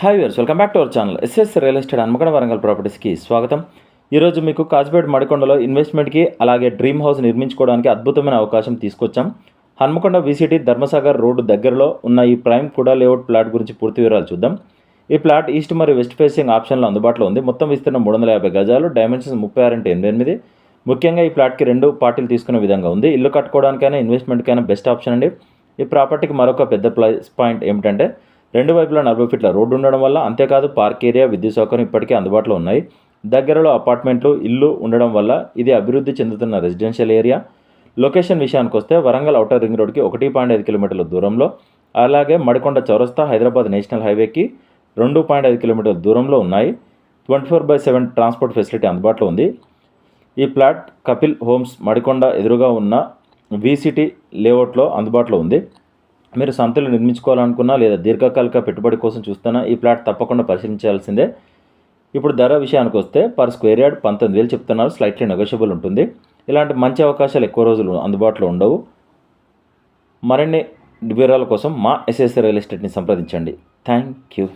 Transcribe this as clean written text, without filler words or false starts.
Hi viewers, welcome back to our channel SS real estate Hanamkonda Warangal ప్రాపర్టీస్కి స్వాగతం. ఈరోజు మీకు కాజ్పేట్ మడికొండలో ఇన్వెస్ట్మెంట్కి అలాగే డ్రీమ్ హౌస్ నిర్మించుకోవడానికి అద్భుతమైన అవకాశం తీసుకొచ్చాం. హన్మకొండ విసిటీ ధర్మసాగర్ రోడ్డు దగ్గరలో ఉన్న ఈ ప్రైమ్ కుడా లేఅవుట్ ప్లాట్ గురించి పూర్తి వివరాలు చూద్దాం. ఈ ప్లాట్ ఈస్ట్ మరియు వెస్ట్ ఫేసింగ్ ఆప్షన్లో అందుబాటులో ఉంది. మొత్తం విస్తీర్ణం 350 గజాలు, డైమెన్షన్స్ 36x88. ముఖ్యంగా ఈ ప్లాట్కి 2 పార్టీలు తీసుకునే విధంగా ఉంది. ఇల్లు కట్టుకోవడానికైనా ఇన్వెస్ట్మెంట్కైనా బెస్ట్ ఆప్షన్ అండి. ఈ ప్రాపర్టీకి మరొక పెద్ద ప్లస్ పాయింట్ ఏమిటంటే 2 వైపులా 40 ఫీట్ల రోడ్డు ఉండడం వల్ల, అంతేకాదు పార్క్ ఏరియా, విద్యుత్ సౌకర్యం ఇప్పటికే అందుబాటులో ఉన్నాయి. దగ్గరలో అపార్ట్మెంట్లు, ఇల్లు ఉండడం వల్ల ఇది అభివృద్ధి చెందుతున్న రెసిడెన్షియల్ ఏరియా. లొకేషన్ విషయానికి వస్తే వరంగల్ ఔటర్ రింగ్ రోడ్కి 1.5 కిలోమీటర్ల దూరంలో, అలాగే మడికొండ చౌరస్తా హైదరాబాద్ నేషనల్ హైవేకి 2.5 కిలోమీటర్ల దూరంలో ఉన్నాయి. 24/7 ట్రాన్స్పోర్ట్ ఫెసిలిటీ అందుబాటులో ఉంది. ఈ ప్లాట్ కపిల్ హోమ్స్ మడికొండ ఎదురుగా ఉన్న విసిటీ లేఅవుట్లో అందుబాటులో ఉంది. మీరు సొంతలు నిర్మించుకోవాలనుకున్నా లేదా దీర్ఘకాలిక పెట్టుబడి కోసం చూస్తున్నా ఈ ప్లాట్ తప్పకుండా పరిశీలించాల్సిందే. ఇప్పుడు ధర విషయానికి వస్తే పర్ స్క్వేర్ యార్డ్ 19,000 చెప్తున్నారు. స్లైట్లీ నెగోషియబుల్ ఉంటుంది. ఇలాంటి మంచి అవకాశాలు ఎక్కువ రోజులు అందుబాటులో ఉండవు. మరిన్ని వివరాల కోసం మా ఎస్ఎస్ రియల్ ఎస్టేట్ని సంప్రదించండి. Thank you.